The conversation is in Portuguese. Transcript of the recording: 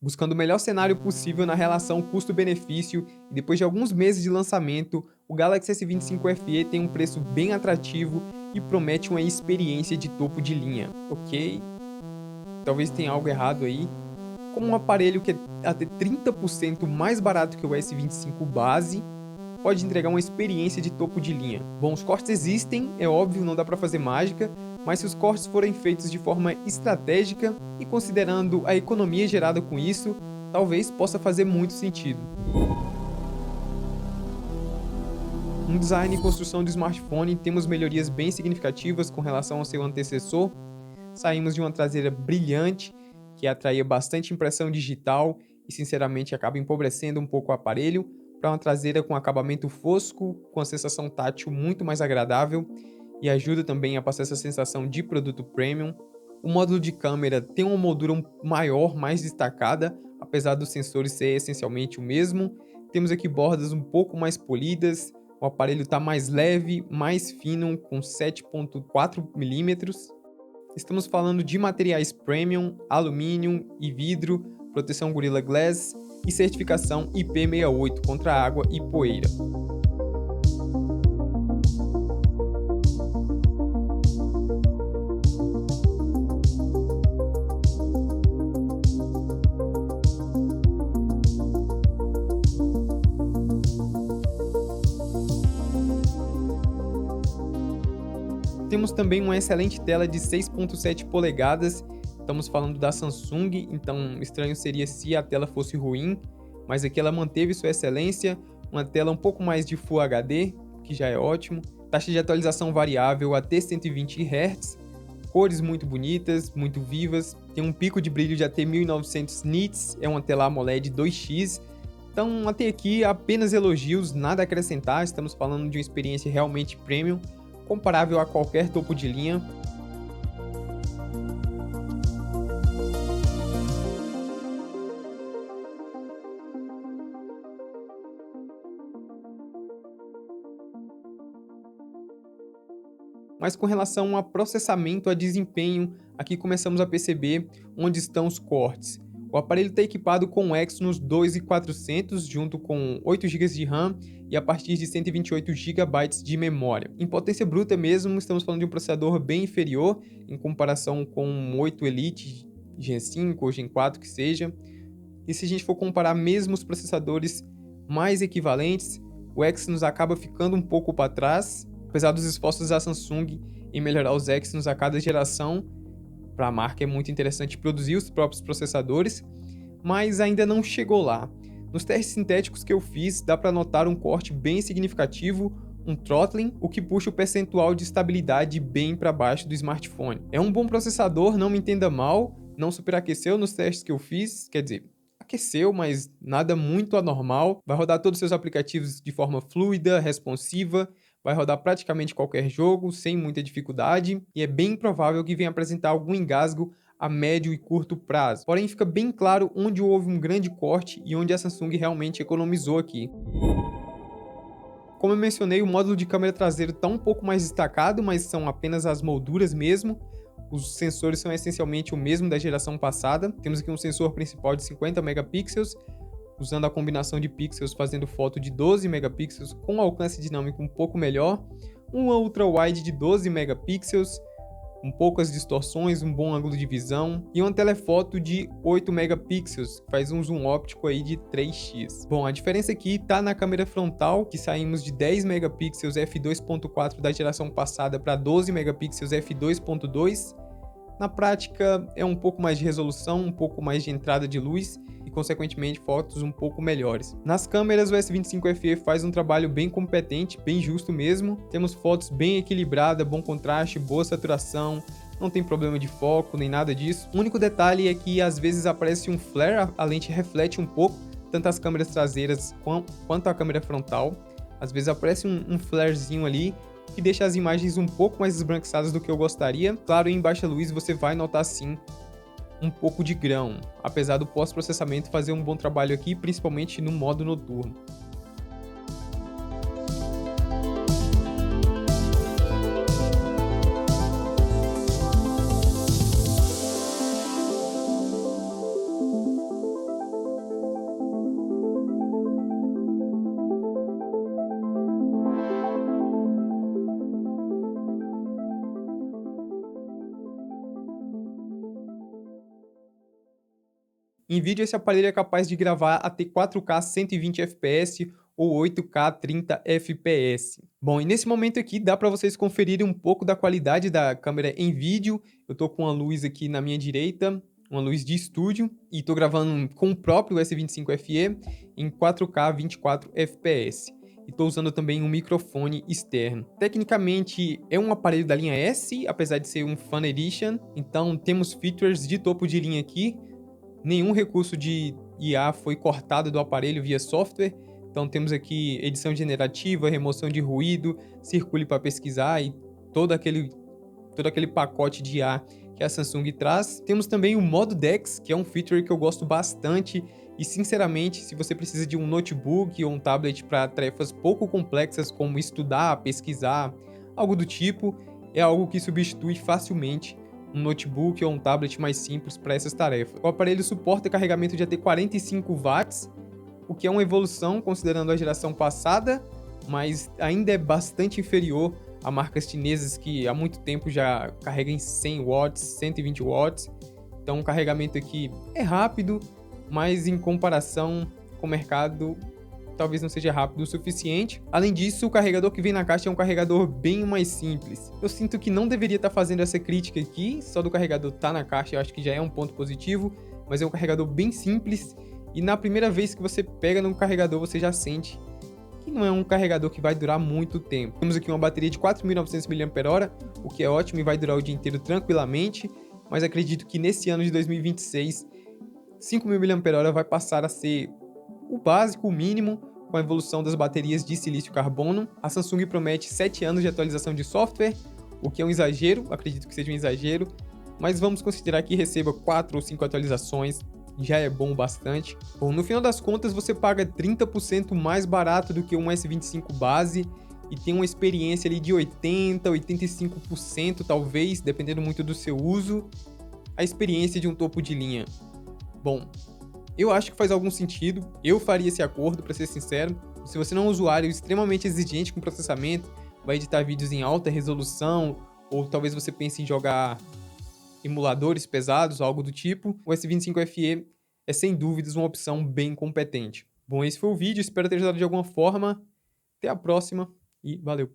Buscando o melhor cenário possível na relação custo-benefício, e depois de alguns meses de lançamento, o Galaxy S25 FE tem um preço bem atrativo e promete uma experiência de topo de linha. Ok, talvez tenha algo errado aí. Como um aparelho que é até 30% mais barato que o S25 base, pode entregar uma experiência de topo de linha. Bom, os cortes existem, é óbvio, não dá para fazer mágica, mas se os cortes forem feitos de forma estratégica e considerando a economia gerada com isso, talvez possa fazer muito sentido. No design e construção do smartphone, temos melhorias bem significativas com relação ao seu antecessor. Saímos de uma traseira brilhante, que atraía bastante impressão digital e sinceramente acaba empobrecendo um pouco o aparelho, para uma traseira com acabamento fosco, com a sensação tátil muito mais agradável e ajuda também a passar essa sensação de produto premium. O módulo de câmera tem uma moldura maior, mais destacada, apesar dos sensores ser essencialmente o mesmo. Temos aqui bordas um pouco mais polidas, o aparelho está mais leve, mais fino, com 7,4 milímetros. Estamos falando de materiais premium, alumínio e vidro, proteção Gorilla Glass e certificação IP68 contra água e poeira. Temos também uma excelente tela de 6,7 polegadas, estamos falando da Samsung, então estranho seria se a tela fosse ruim, mas aqui ela manteve sua excelência, uma tela um pouco mais de Full HD, que já é ótimo, taxa de atualização variável até 120 Hz, cores muito bonitas, muito vivas, tem um pico de brilho de até 1900 nits, é uma tela AMOLED 2x, então até aqui apenas elogios, nada a acrescentar, estamos falando de uma experiência realmente premium, comparável a qualquer topo de linha. Mas com relação a processamento, a desempenho, aqui começamos a perceber onde estão os cortes. O aparelho está equipado com o Exynos 2400, junto com 8 GB de RAM e a partir de 128 GB de memória. Em potência bruta mesmo, estamos falando de um processador bem inferior, em comparação com um 8 Elite Gen 5 ou Gen 4 que seja. E se a gente for comparar mesmo os processadores mais equivalentes, o Exynos acaba ficando um pouco para trás, apesar dos esforços da Samsung em melhorar os Exynos a cada geração. Para a marca é muito interessante produzir os próprios processadores, mas ainda não chegou lá. Nos testes sintéticos que eu fiz, dá para notar um corte bem significativo, um throttling, o que puxa o percentual de estabilidade bem para baixo do smartphone. É um bom processador, não me entenda mal, não superaqueceu nos testes que eu fiz, quer dizer, aqueceu, mas nada muito anormal, vai rodar todos os seus aplicativos de forma fluida, responsiva, vai rodar praticamente qualquer jogo, sem muita dificuldade, e é bem provável que venha apresentar algum engasgo a médio e curto prazo. Porém, fica bem claro onde houve um grande corte e onde a Samsung realmente economizou aqui. Como eu mencionei, o módulo de câmera traseiro está um pouco mais destacado, mas são apenas as molduras mesmo. Os sensores são essencialmente o mesmo da geração passada. Temos aqui um sensor principal de 50 megapixels, usando a combinação de pixels fazendo foto de 12 megapixels com alcance dinâmico um pouco melhor, um ultra-wide de 12 megapixels, com poucas distorções, um bom ângulo de visão e uma telefoto de 8 megapixels, que faz um zoom óptico aí de 3x. Bom, a diferença aqui está na câmera frontal, que saímos de 10 megapixels f2.4 da geração passada para 12 megapixels f2.2. Na prática, é um pouco mais de resolução, um pouco mais de entrada de luz e, consequentemente, fotos um pouco melhores. Nas câmeras, o S25 FE faz um trabalho bem competente, bem justo mesmo. Temos fotos bem equilibradas, bom contraste, boa saturação, não tem problema de foco, nem nada disso. O único detalhe é que, às vezes, aparece um flare, a lente reflete um pouco, tanto as câmeras traseiras quanto a câmera frontal. Às vezes aparece um flarezinho ali, que deixa as imagens um pouco mais esbranquiçadas do que eu gostaria. Claro, em baixa luz você vai notar sim um pouco de grão, apesar do pós-processamento fazer um bom trabalho aqui, principalmente no modo noturno. Em vídeo, esse aparelho é capaz de gravar até 4K 120 fps ou 8K 30 fps. Bom, e nesse momento aqui dá para vocês conferirem um pouco da qualidade da câmera em vídeo. Eu tô com a luz aqui na minha direita, uma luz de estúdio, e tô gravando com o próprio S25FE em 4K 24 fps. E tô usando também um microfone externo. Tecnicamente é um aparelho da linha S, apesar de ser um Fan Edition, então temos features de topo de linha aqui. Nenhum recurso de IA foi cortado do aparelho via software, então temos aqui edição generativa, remoção de ruído, circule para pesquisar e todo aquele pacote de IA que a Samsung traz. Temos também o modo DeX, que é um feature que eu gosto bastante e, sinceramente, se você precisa de um notebook ou um tablet para tarefas pouco complexas como estudar, pesquisar, algo do tipo, é algo que substitui facilmente um notebook ou um tablet mais simples para essas tarefas. O aparelho suporta carregamento de até 45 watts, o que é uma evolução considerando a geração passada, mas ainda é bastante inferior a marcas chinesas que há muito tempo já carregam em 100 watts, 120 watts. Então o carregamento aqui é rápido, mas em comparação com o mercado, talvez não seja rápido o suficiente. Além disso, o carregador que vem na caixa é um carregador bem mais simples. Eu sinto que não deveria estar fazendo essa crítica aqui, só do carregador estar na caixa, eu acho que já é um ponto positivo, mas é um carregador bem simples e na primeira vez que você pega no carregador você já sente que não é um carregador que vai durar muito tempo. Temos aqui uma bateria de 4.900 mAh, o que é ótimo e vai durar o dia inteiro tranquilamente, mas acredito que nesse ano de 2026, 5.000 mAh vai passar a ser o básico, o mínimo, com a evolução das baterias de silício carbono. A Samsung promete 7 anos de atualização de software, o que é um exagero, acredito que seja um exagero, mas vamos considerar que receba 4 ou 5 atualizações, já é bom bastante. Bom, no final das contas você paga 30% mais barato do que um S25 base e tem uma experiência ali de 80%, 85% talvez, dependendo muito do seu uso, a experiência de um topo de linha. Bom, eu acho que faz algum sentido, eu faria esse acordo, para ser sincero. Se você não é um usuário extremamente exigente com processamento, vai editar vídeos em alta resolução, ou talvez você pense em jogar emuladores pesados, algo do tipo, o S25FE é sem dúvidas uma opção bem competente. Bom, esse foi o vídeo, espero ter ajudado de alguma forma. Até a próxima e valeu!